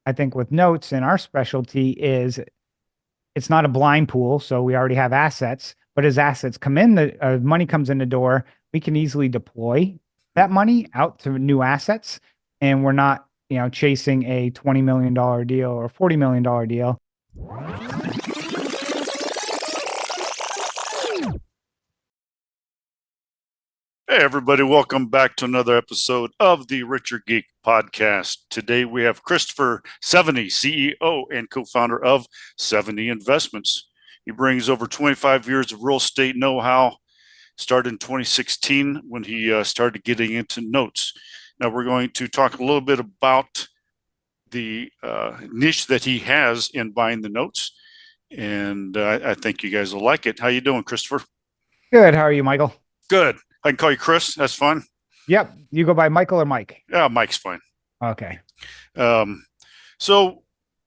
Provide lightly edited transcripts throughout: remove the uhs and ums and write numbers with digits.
I think with notes and our specialty is it's not a blind pool. So we already have assets, but as assets come in, the money comes in the door, we can easily deploy that money out to new assets. And we're not, chasing a $20 million deal or $40 million deal. Hey, everybody, welcome back to another episode of the Richer Geek Podcast. Today we have Christopher Seveney, CEO and co-founder of Seveney Investments. He brings over 25 years of real estate know-how, started in 2016 when he started getting into notes. Now we're going to talk a little bit about the niche that he has in buying the notes, and I think you guys will like it. How you doing, Christopher? Good. How are you, Michael? Good. I can call you Chris. That's fine. Yep. You go by Michael or Mike? Yeah, Mike's fine. Okay. So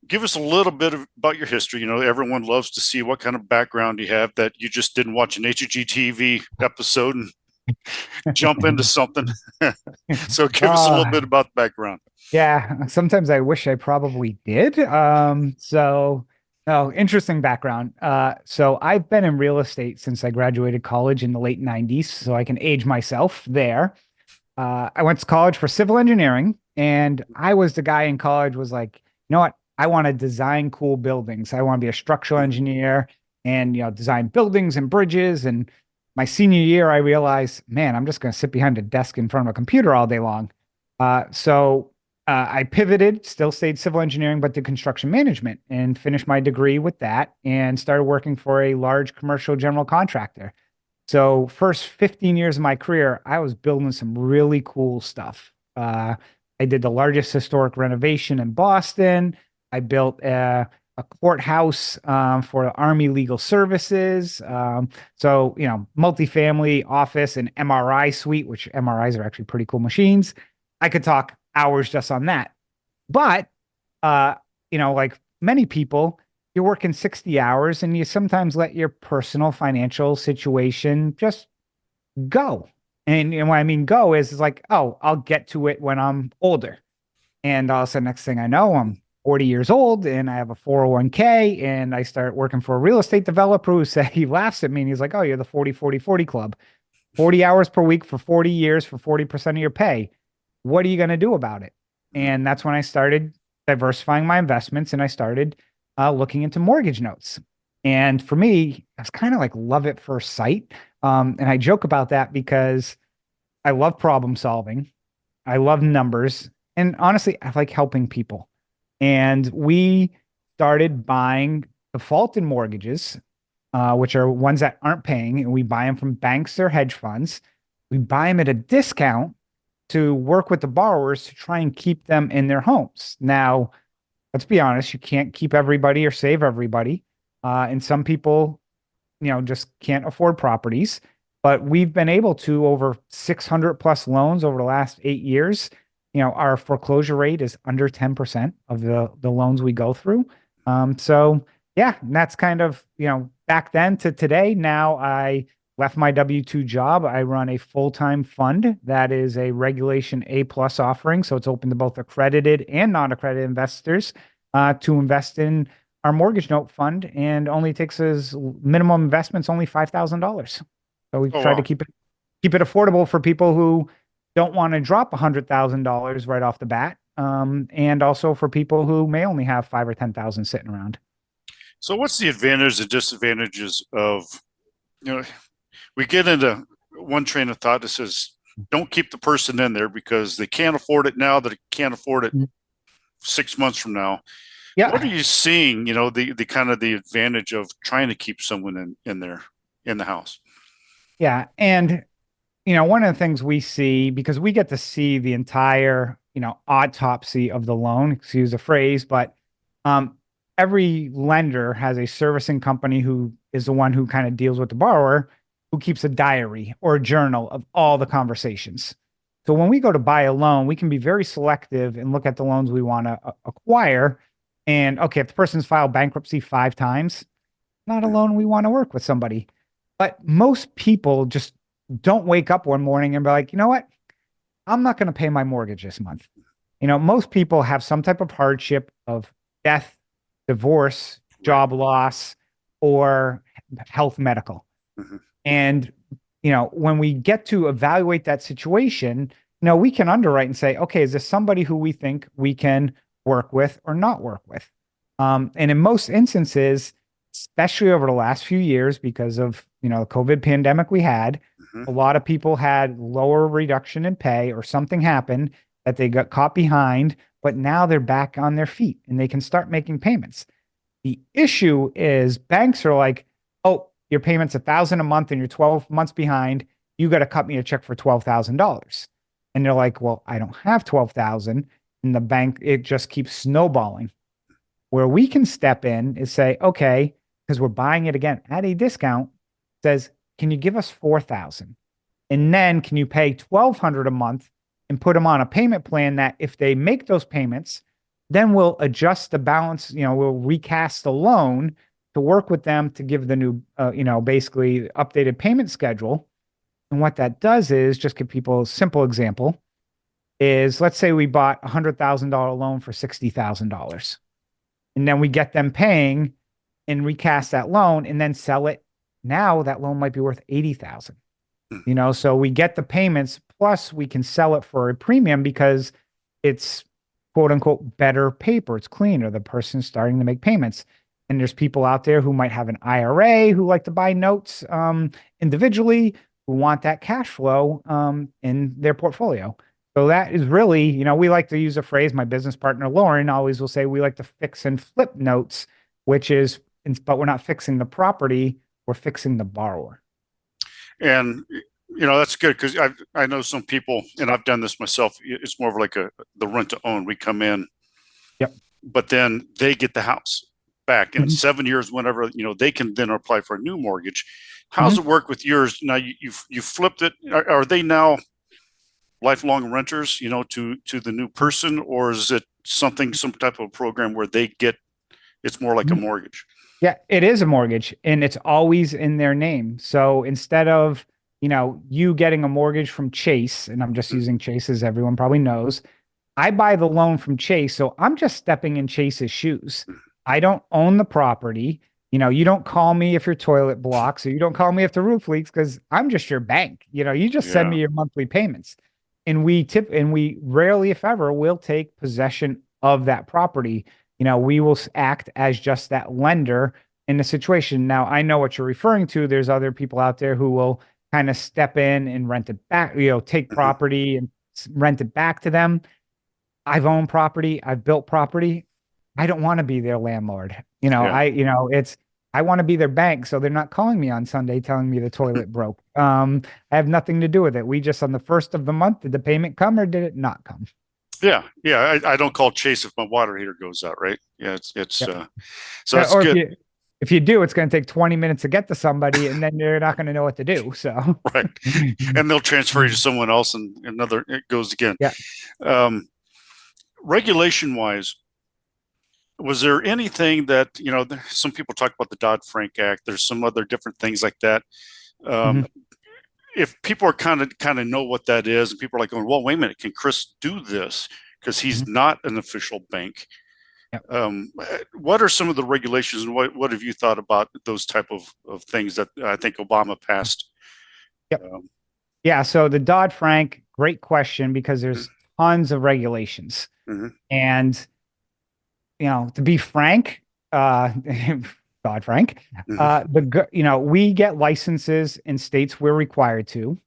give us a little bit about your history. Everyone loves to see what kind of background you have, that you just didn't watch an HGTV episode and jump into something. So give us a little bit about the background. Yeah. Sometimes I wish I probably did. Interesting background. So I've been in real estate since I graduated college in the late 90s, so I can age myself there. I went to college for civil engineering, and I was the guy in college was like, you know what? I want to design cool buildings. I want to be a structural engineer and, design buildings and bridges. And my senior year, I realized, man, I'm just going to sit behind a desk in front of a computer all day long. I pivoted, still stayed civil engineering, but did construction management and finished my degree with that and started working for a large commercial general contractor. So first 15 years of my career, I was building some really cool stuff. I did the largest historic renovation in Boston. I built a courthouse for the Army Legal Services. Multifamily office and MRI suite, which MRIs are actually pretty cool machines. I could talk hours just on that. But, like many people, you're working 60 hours and you sometimes let your personal financial situation just go. And what I mean go is like, oh, I'll get to it when I'm older. And also next thing I know, I'm 40 years old and I have a 401k and I start working for a real estate developer who said he laughs at me and he's like, oh, you're the 40 club. 40 hours per week for 40 years for 40% of your pay. What are you going to do about it? And that's when I started diversifying my investments and I started looking into mortgage notes. And for me, it's kind of like love at first sight. And I joke about that because I love problem solving. I love numbers. And honestly, I like helping people. And we started buying defaulted mortgages, which are ones that aren't paying. And we buy them from banks or hedge funds. We buy them at a discount to work with the borrowers to try and keep them in their homes. Now, let's be honest, you can't keep everybody or save everybody. And some people, just can't afford properties. But we've been able to over 600 plus loans over the last 8 years. Our foreclosure rate is under 10% of the loans we go through. Yeah, and that's kind of, back then to today. Now I left my W-2 job. I run a full-time fund that is a Regulation A+ offering. So it's open to both accredited and non-accredited investors to invest in our mortgage note fund, and only takes as minimum investments only $5,000. So we try to keep it affordable for people who don't want to drop $100,000 right off the bat, and also for people who may only have 5 or 10,000 sitting around. So what's the advantages and disadvantages of, we get into one train of thought that says, don't keep the person in there because they can't afford it now, that they can't afford it 6 months from now. Yeah. What are you seeing, the kind of the advantage of trying to keep someone in there, in the house? Yeah. And, one of the things we see, because we get to see the entire, autopsy of the loan, excuse the phrase, but every lender has a servicing company who is the one who kind of deals with the borrower, who keeps a diary or a journal of all the conversations. So when we go to buy a loan, we can be very selective and look at the loans we want to acquire. And okay, if the person's filed bankruptcy 5 times, not a loan we want to work with somebody. But most people just don't wake up one morning and be like, you know what? I'm not going to pay my mortgage this month. most people have some type of hardship of death, divorce, Right. job loss, or health medical. Hmm. And, when we get to evaluate that situation, we can underwrite and say, okay, is this somebody who we think we can work with or not work with? And in most instances, especially over the last few years, because of, the COVID pandemic we had, Hmm. a lot of people had lower reduction in pay or something happened that they got caught behind, but now they're back on their feet and they can start making payments. The issue is banks are like, oh, your payment's 1,000 a month and you're 12 months behind. You got to cut me a check for $12,000. And they're like, well, I don't have 12,000. And the bank, it just keeps snowballing. Where we can step in is say, okay, because we're buying it again at a discount, says, can you give us 4,000? And then can you pay 1,200 a month and put them on a payment plan that if they make those payments, then we'll adjust the balance, we'll recast the loan to work with them to give the new, basically updated payment schedule. And what that does is just give people a simple example is let's say we bought a $100,000 loan for $60,000 and then we get them paying and recast that loan and then sell it. Now that loan might be worth 80,000. So we get the payments plus we can sell it for a premium because it's quote unquote better paper. It's cleaner. The person's starting to make payments. And there's people out there who might have an IRA who like to buy notes individually, who want that cash flow in their portfolio. So that is really, we like to use a phrase. My business partner, Lauren, always will say we like to fix and flip notes, which is, but we're not fixing the property, we're fixing the borrower. And that's good because I know some people, and I've done this myself. It's more of like the rent to own. We come in, Yep. but then they get the house back in Mhm. 7 years. Whenever they can then apply for a new mortgage. How's it Mhm. work with yours now? You flipped it. Are they now lifelong renters? To the new person, or is it some type of program where they get? It's more like a Mhm. mortgage. Yeah, it is a mortgage and it's always in their name. So instead of, you getting a mortgage from Chase, and I'm just using Chase as everyone probably knows, I buy the loan from Chase. So I'm just stepping in Chase's shoes. I don't own the property. You don't call me if your toilet blocks or you don't call me if the roof leaks because I'm just your bank. You just send Yeah. me your monthly payments. And we rarely, if ever, will take possession of that property. We will act as just that lender in the situation. Now, I know what you're referring to. There's other people out there who will kind of step in and rent it back, take Hmm. property and rent it back to them. I've owned property, I've built property. I don't want to be their landlord. Yeah. I want to be their bank, so they're not calling me on Sunday telling me the toilet broke. I have nothing to do with it. We just on the first of the month, did the payment come or did it not come? Yeah, yeah. I don't call Chase if my water heater goes out, right? Yeah, it's Yep. so that's Or if good, you do, it's going to take 20 minutes to get to somebody, and then you're not going to know what to do. So, right? And they'll transfer you to someone else, and another it goes again. yeah. Um, Regulation wise, was there anything that some people talk about the Dodd-Frank Act? There's some other different things like that. Um, Mhm. if people are kind of know what that is, and people are like going, "Well, wait a minute, can Chris do this?" Because he's Mhm. not an official bank. Yep. What are some of the regulations, and what have you thought about those type of things that I think Obama passed? Yep. Um, Yeah. So the Dodd-Frank, great question because mhm. there's tons of regulations. Mhm. And to be frank, God, Frank, Mhm. we get licenses in states we're required to.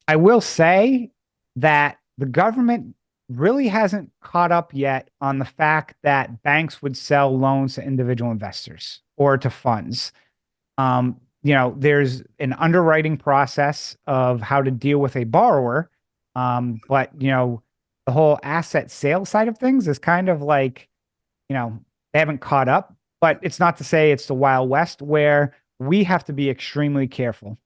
I will say that the government really hasn't caught up yet on the fact that banks would sell loans to individual investors or to funds. There's an underwriting process of how to deal with a borrower. But the whole asset sale side of things is kind of like, they haven't caught up, but it's not to say it's the Wild West where we have to be extremely careful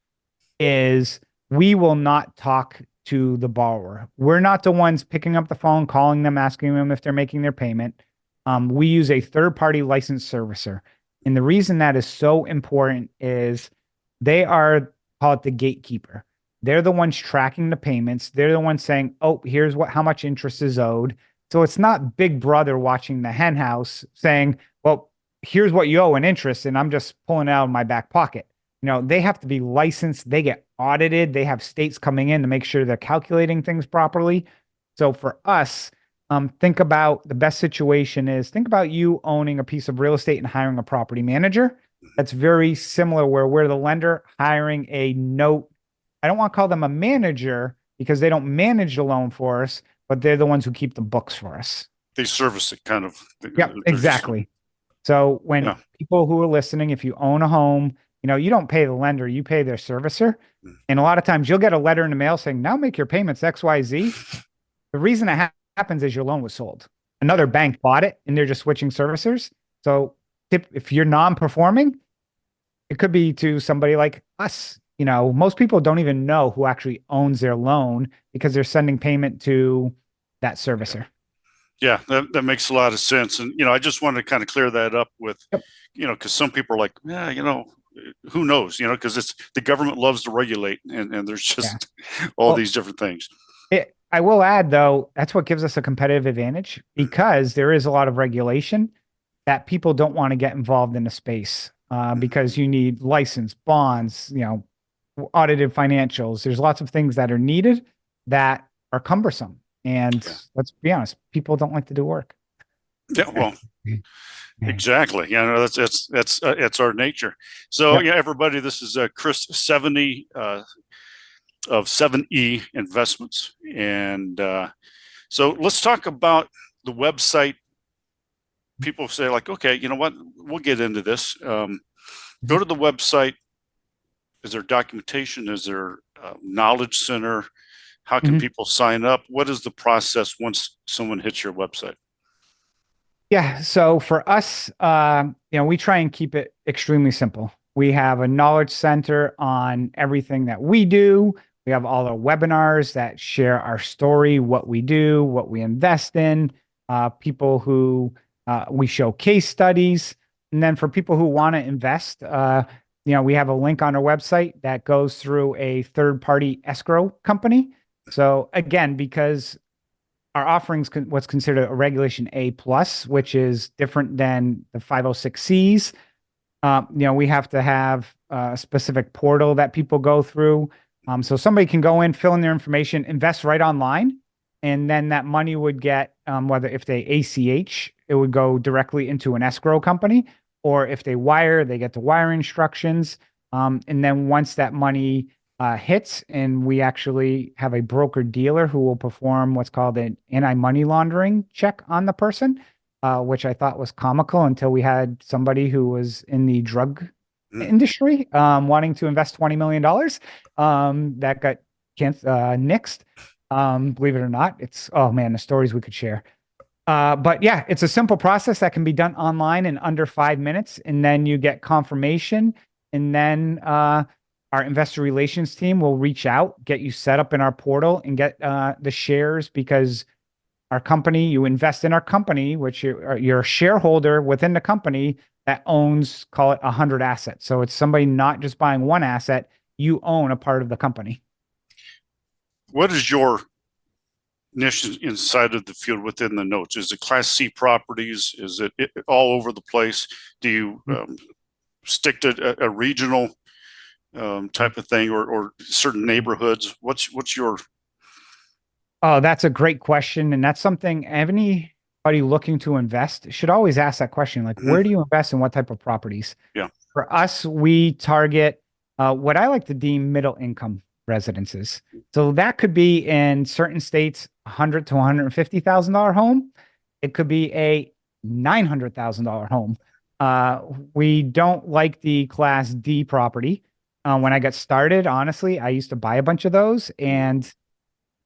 is we will not talk to the borrower. We're not the ones picking up the phone, calling them, asking them if they're making their payment. We use a third-party licensed servicer. And the reason that is so important is they are, call it the gatekeeper. They're the ones tracking the payments. They're the ones saying, oh, here's how much interest is owed. So it's not Big Brother watching the hen house saying, well, here's what you owe in interest, and I'm just pulling it out of my back pocket. They have to be licensed, they get audited, they have states coming in to make sure they're calculating things properly. So for us, think about the best situation is think about you owning a piece of real estate and hiring a property manager. That's very similar where we're the lender hiring a note. I don't want to call them a manager because they don't manage the loan for us, but they're the ones who keep the books for us. They service it kind of. Yep, They're just, exactly. So when yeah. people who are listening, if you own a home, you don't pay the lender, you pay their servicer. And a lot of times you'll get a letter in the mail saying, now make your payments XYZ. The reason that happens is your loan was sold. Another bank bought it and they're just switching servicers. So if you're non-performing, it could be to somebody like us. Most people don't even know who actually owns their loan because they're sending payment to that servicer. Yeah, that makes a lot of sense. And, I just wanted to kind of clear that up with, Yep. Because some people are like, yeah, who knows, because it's the government loves to regulate and there's just all these different things. I will add, though, that's what gives us a competitive advantage because there is a lot of regulation that people don't want to get involved in the space because you need license, bonds, audited financials. There's lots of things that are needed that are cumbersome. And let's be honest, people don't like to do work. Yeah, well, exactly. That's our nature. So everybody, this is Chris Seveney of 7E Investments, and so let's talk about the website. People say like, okay, you know what? We'll get into this. Go to the website. Is there documentation? Is there a knowledge center? How can people sign up? What is the process once someone hits your website? Yeah. So for us, we try and keep it extremely simple. We have a knowledge center on everything that we do. We have all our webinars that share our story, what we do, what we invest in, people who we show case studies. And then for people who want to invest, we have a link on our website that goes through a third-party escrow company. So again, because our offerings what's considered a regulation A plus, which is different than the 506Cs. We have to have a specific portal that people go through. So somebody can go in, fill in their information, invest right online, and then that money would get, whether if they ACH, it would go directly into an escrow company, or if they wire, they get the wire instructions. And then once that money hits, and we actually have a broker dealer who will perform what's called an anti-money laundering check on the person, which I thought was comical until we had somebody who was in the drug industry wanting to invest $20 million that got nixed. Believe it or not, it's, oh man, the stories we could share. But yeah, it's a simple process that can be done online in under 5 minutes. And then you get confirmation. And then our investor relations team will reach out, get you set up in our portal and get the shares because our company, you invest in our company, which you're a shareholder within the company that owns, call it 100 assets. So it's somebody not just buying one asset, you own a part of the company. What is your niche inside of the field within the notes? Is it Class C properties? Is it all over the place? Do you stick to a regional type of thing or certain neighborhoods? What's your... Oh, that's a great question. And that's something anybody looking to invest should always ask that question. Like, where do you invest and what type of properties? Yeah. For us, we target what I like to deem middle income residences. So that could be in certain states, $100,000 to $150,000 home. It could be a $900,000 home. We don't like the Class D property. When I got started, honestly, I used to buy a bunch of those and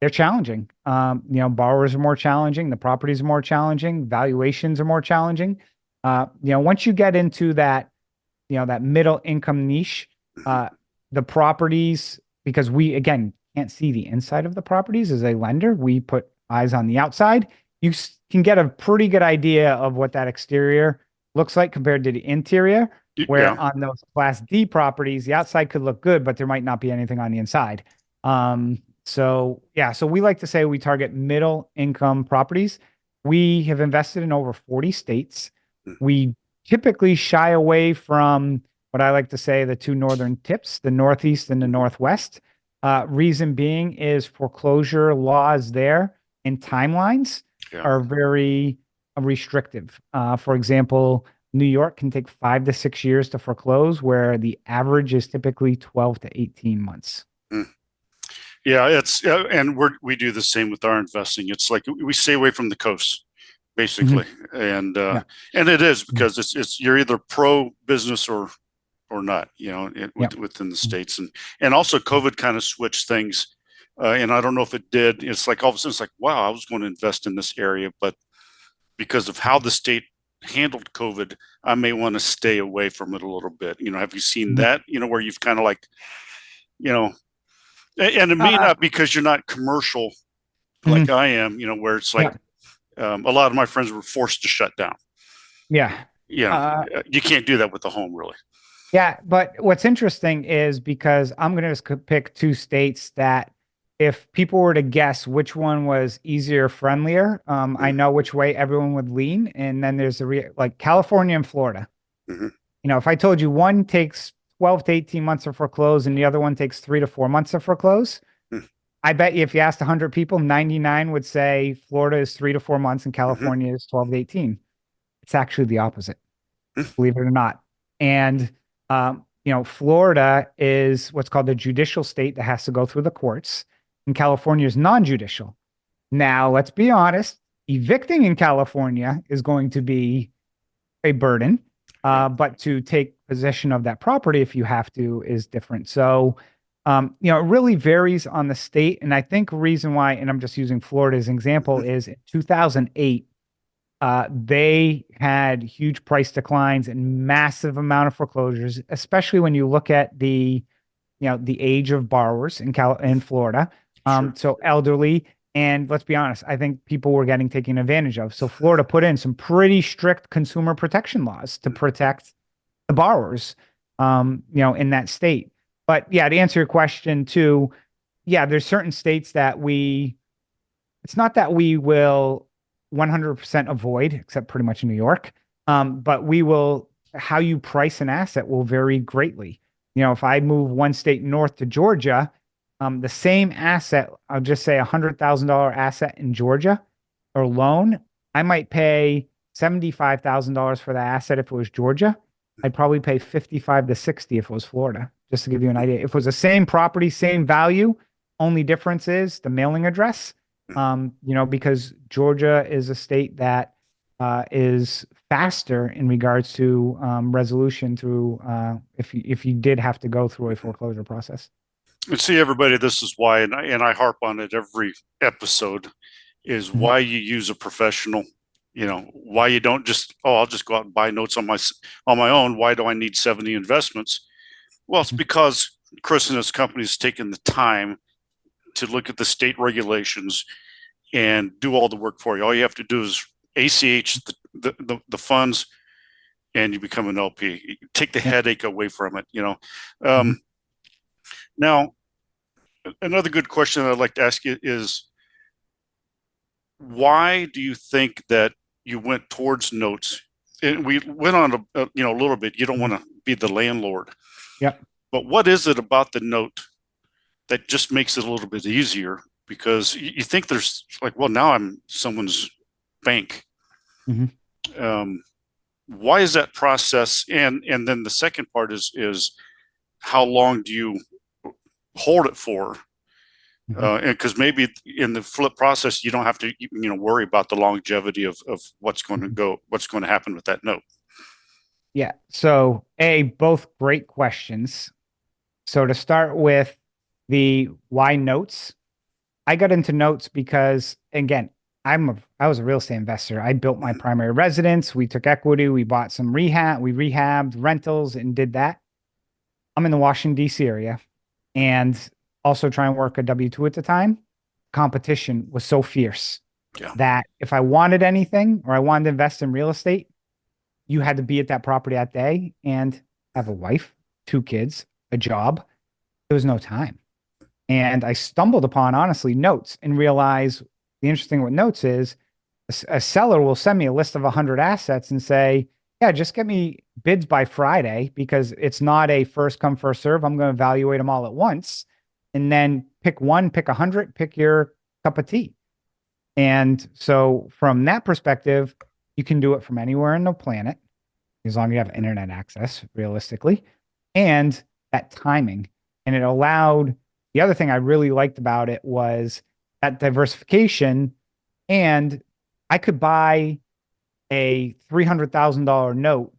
they're challenging. Borrowers are more challenging. The properties are more challenging. Valuations are more challenging. Once you get into that, that middle income niche, the properties, because we, again, can't see the inside of the properties as a lender, we put eyes on the outside. You can get a pretty good idea of what that exterior looks like compared to the interior, where on those Class D properties, the outside could look good, but there might not be anything on the inside. So we like to say we target middle income properties. We have invested in over 40 states. Mm. We typically shy away from what I like to say the two northern tips, the Northeast and the Northwest. Reason being is foreclosure laws there and timelines Yeah. are very restrictive. For example, New York can take 5 to 6 years to foreclose, where the average is typically 12 to 18 months. Mm. Yeah, it's and we do the same with our investing. It's like we stay away from the coast, basically, Mhm. and Yeah. and it is Mhm. because it's you're either pro business or not, Yeah. within the Mhm. states, and also COVID kind of switched things, and I don't know if it did. It's like all of a sudden it's like, wow, I was going to invest in this area, but because of how the state handled COVID, I may want to stay away from it a little bit. Have you seen Mhm. that? Where you've kind of like, you know, and it may Uh, not because you're not commercial like mhm. I am, where it's like Yeah. a lot of my friends were forced to shut down. Yeah. Uh, You can't do that with the home, really. Yeah, but what's interesting is because I'm going to just pick two states that if people were to guess which one was easier, friendlier, I Mm-hmm. know which way everyone would lean. And then there's like California and Florida. Mm-hmm. If I told you one takes 12 to 18 months to foreclose and the other one takes 3 to 4 months to foreclose, I bet you if you asked 100 people, 99 would say Florida is 3 to 4 months and Mm-hmm. California is 12 to 18. It's actually the opposite, Mm-hmm. believe it or not. And Florida is what's called a judicial state that has to go through the courts, and California is non-judicial. Now, let's be honest, evicting in California is going to be a burden, Yeah. but to take possession of that property if you have to is different. So, it really varies on the state. And I think reason why, and I'm just using Florida as an example, Mm-hmm. is in 2008, they had huge price declines and massive amount of foreclosures, especially when you look at the age of borrowers in Florida. Sure. So elderly, and let's be honest, I think people were getting taken advantage of. So Florida put in some pretty strict consumer protection laws to protect the borrowers, in that state. But yeah, to answer your question too, yeah, there's certain states that it's not that we will 100% avoid, except pretty much New York. But how you price an asset will vary greatly. If I move one state north to Georgia, the same asset, I'll just say $100,000 asset in Georgia or loan, I might pay $75,000 for that asset if it was Georgia. I'd probably pay 55 to 60 if it was Florida, just to give you an idea. If it was the same property, same value, only difference is the mailing address, because Georgia is a state that is faster in regards to resolution through if you did have to go through a foreclosure process. And see, everybody, this is why, and I harp on it every episode, is Mhm. why you use a professional. Why you don't just, oh, I'll just go out and buy notes on my own. Why do I need 70 investments? Well, it's Mhm. because Chris and his company has taken the time to look at the state regulations and do all the work for you. All you have to do is ACH the funds, and you become an LP. You take the Yeah. headache away from it. Mhm. Now, another good question I'd like to ask you is, why do you think that you went towards notes? And we went on a little bit. You don't want Mhm. to be the landlord, Yep. but what is it about the note that just makes it a little bit easier? Because you think there's like, well, now I'm someone's bank. Mhm. Um, why is that process? And then the second part is how long do you hold it for? Mhm. And because maybe in the flip process, you don't have to worry about the longevity of Mhm. what's going to happen with that note. Yeah. So, both great questions. So to start with the why notes, I got into notes because again, I was a real estate investor. I built my Mhm. primary residence. We took equity. We bought some we rehabbed rentals and did that. I'm in the Washington, D.C. area and also trying to work a W-2 at the time. Competition was so fierce Yeah. that if I wanted anything or I wanted to invest in real estate, you had to be at that property that day and have a wife, two kids, a job. There was no time. And I stumbled upon, honestly, notes and realized the interesting with notes is a seller will send me a list of 100 assets and say, yeah, just get me bids by Friday because it's not a first come, first serve. I'm going to evaluate them all at once and then pick one, pick 100, pick your cup of tea. And so from that perspective, you can do it from anywhere on the planet as long as you have internet access, realistically, and that timing. And it allowed the other thing I really liked about it was that diversification. And I could buy a $300,000 note,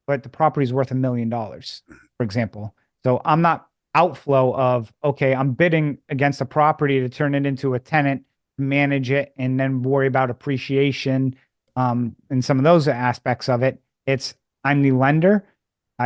but the property is worth $1 million, for example. So I'm not outflow of, okay, I'm bidding against a property to turn it into a tenant, manage it, and then worry about appreciation and some of those aspects of it. It's I'm the lender.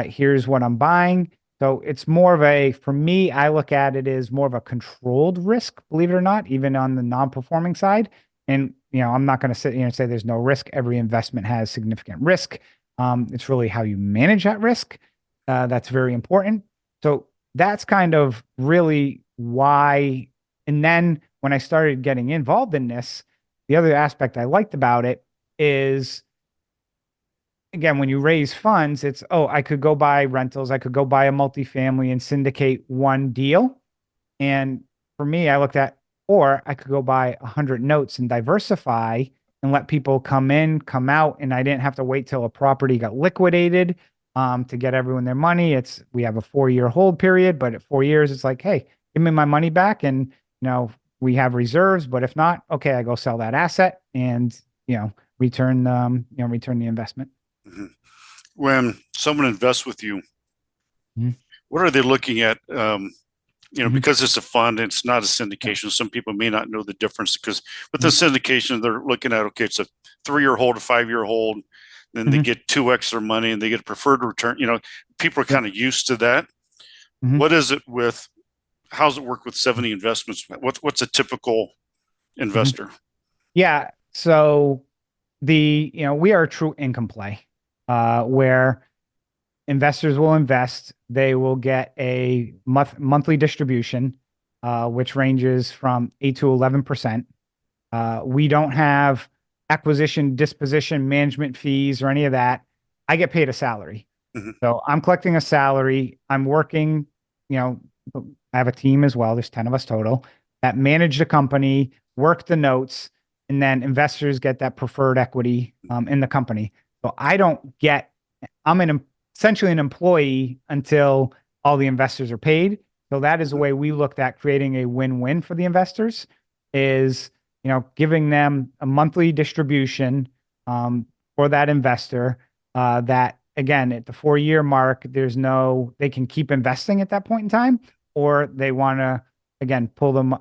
Here's what I'm buying. So it's more of a, for me, I look at it as more of a controlled risk, believe it or not, even on the non-performing side. And, I'm not going to sit here and say there's no risk. Every investment has significant risk. It's really how you manage that risk. That's very important. So that's kind of really why. And then when I started getting involved in this, the other aspect I liked about it is, again, when you raise funds, it's, oh, I could go buy rentals. I could go buy a multifamily and syndicate one deal. And for me, I looked at, or I could go buy 100 notes and diversify and let people come in, come out. And I didn't have to wait till a property got liquidated to get everyone their money. We have a 4-year hold period, but at 4 years, it's like, hey, give me my money back. And, we have reserves, but if not, okay, I go sell that asset and, return, return the investment. Mm-hmm. When someone invests with you, Mhm. what are they looking at? Mhm. Because it's a fund, it's not a syndication. Some people may not know the difference because with the Mhm. syndication, they're looking at, okay, it's a 3-year hold, a 5-year hold, then they Mhm. get 2x their money and they get a preferred return. People are Yep. kind of used to that. Mhm. What is it with, how's it work with 70 investments? What's a typical Mhm. investor? Yeah. So we are a true income play, where investors will invest. They will get a monthly distribution, which ranges from 8 to 11%. We don't have acquisition, disposition, management fees or any of that. I get paid a salary. Mm-hmm. So I'm collecting a salary. I'm working, you know, I have a team as well. There's 10 of us total that manage the company, work the notes, and then investors get that preferred equity in the company. So I don't get, I'm essentially an employee until all the investors are paid. So that is the way we looked at creating a win-win for the investors is, giving them a monthly distribution for that investor that again, at the 4-year mark, they can keep investing at that point in time, or they want to, again, pull them,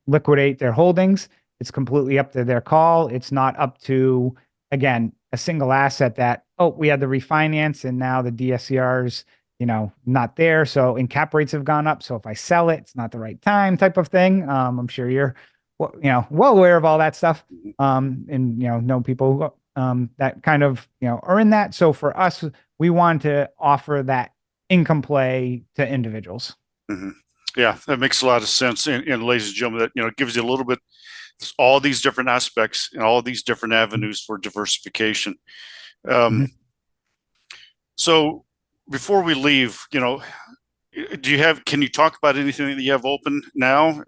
liquidate their holdings. It's completely up to their call. It's not up to, again, a single asset that, oh, we had the refinance and now the DSCR's, not there. So, and cap rates have gone up. So if I sell it, it's not the right time type of thing. I'm sure you're, well aware of all that stuff. And, know people that kind of, are in that. So for us, we want to offer that income play to individuals. Mm-hmm. Yeah, that makes a lot of sense. And ladies and gentlemen, that gives you a little bit all these different aspects and all these different avenues for diversification. Mhm. So before we leave, can you talk about anything that you have open now?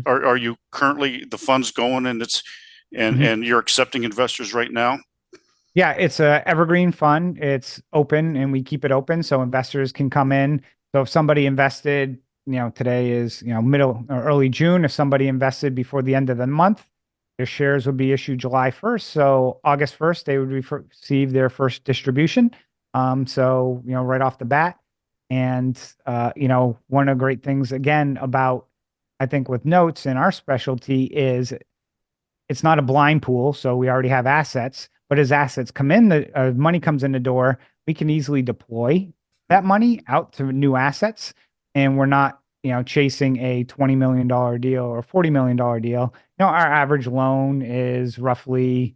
Are you currently the funds going and Mhm. and you're accepting investors right now? Yeah, it's a evergreen fund. It's open and we keep it open so investors can come in. So if somebody invested, today is, middle or early June, if somebody invested before the end of the month, their shares would be issued July 1st. So August 1st, they would receive their first distribution. So, right off the bat. And, one of the great things again about, I think with notes and our specialty is it's not a blind pool. So we already have assets, but as assets come in, the money comes in the door, we can easily deploy that money out to new assets. And we're not, chasing a $20 million deal or $40 million deal. Our average loan is roughly,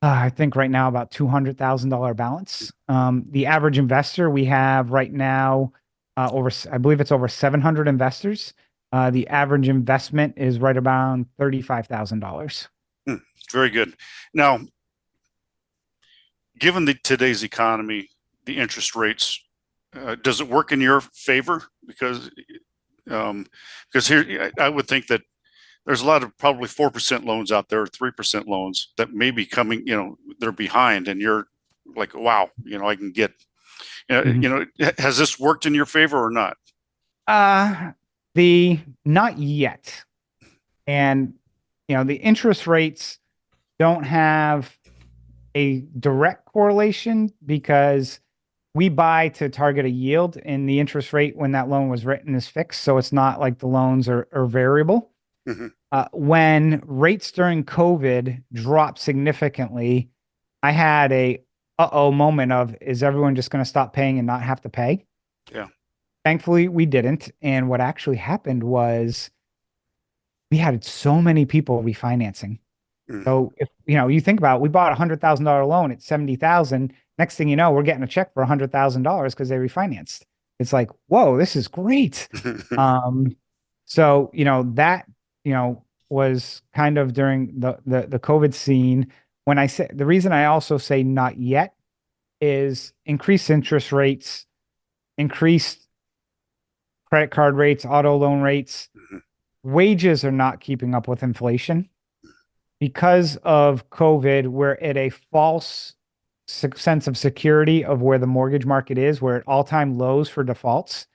I think right now about $200,000 balance. The average investor we have right now, I believe it's over 700 investors. The average investment is right around $35,000. Very good. Now, given today's economy, the interest rates, does it work in your favor? Because here I would think that there's a lot of probably 4% loans out there, or 3% loans that may be coming. They're behind, and you're like, wow, I can get. Mhm. Has this worked in your favor or not? The not yet. And the interest rates don't have a direct correlation because we buy to target a yield, and the interest rate when that loan was written is fixed. So it's not like the loans are variable. Mm-hmm. When rates during COVID dropped significantly, I had a uh-oh moment of, is everyone just going to stop paying and not have to pay? Yeah. Thankfully, we didn't. And what actually happened was we had so many people refinancing. Mm. So if you think about it, we bought $100,000 loan at 70,000. Next thing you know, we're getting a check for $100,000 because they refinanced. It's like, whoa, this is great. Um, so that was kind of during the COVID scene. When I say, the reason I also say not yet is increased interest rates, increased credit card rates, auto loan rates, Mhm. wages are not keeping up with inflation. Because of COVID, we're at a false sense of security of where the mortgage market is. We're at all-time lows for defaults.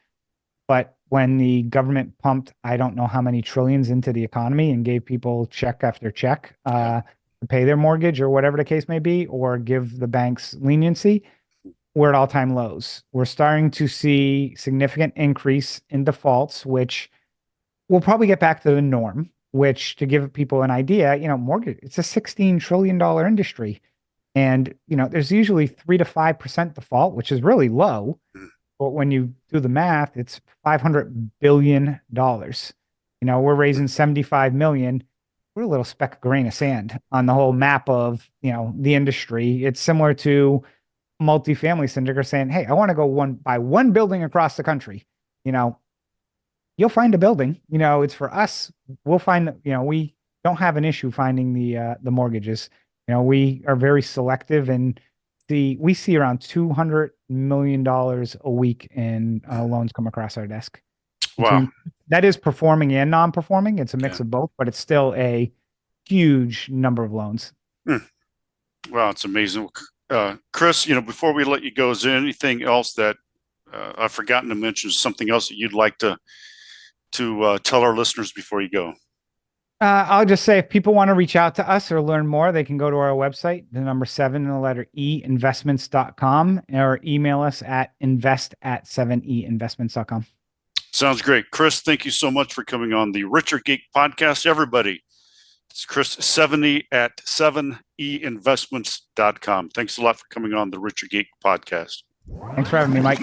But when the government pumped, I don't know how many trillions into the economy and gave people check after check Yeah. to pay their mortgage or whatever the case may be, or give the banks leniency, we're at all-time lows. We're starting to see significant increase in defaults, which we'll probably get back to the norm, which, to give people an idea, mortgage, it's a $16 trillion industry. And, there's usually 3 to 5% default, which is really low. Mm. But when you do the math, it's $500 billion. We're raising 75 million. We're a little speck of grain of sand on the whole map of, the industry. It's similar to multifamily syndicate saying, hey, I want to go buy one building across the country. You know, you'll find a building. It's for us. We'll find, we don't have an issue finding the mortgages. We are very selective, and we see around $200 million a week in loans come across our desk. Wow. Between that is performing and non-performing. It's a Yeah. mix of both, but it's still a huge number of loans. Mm. Wow, it's amazing. Chris, before we let you go, is there anything else that I've forgotten to mention? Something else that you'd like to tell our listeners before you go? I'll just say if people want to reach out to us or learn more, they can go to our website, the number 7 and the letter E, investments.com, or email us at invest@7einvestments.com. Sounds great. Chris, thank you so much for coming on the Richer Geek Podcast. Everybody, it's Chris Seveney at 7einvestments.com. Thanks a lot for coming on the Richer Geek Podcast. Thanks for having me, Mike.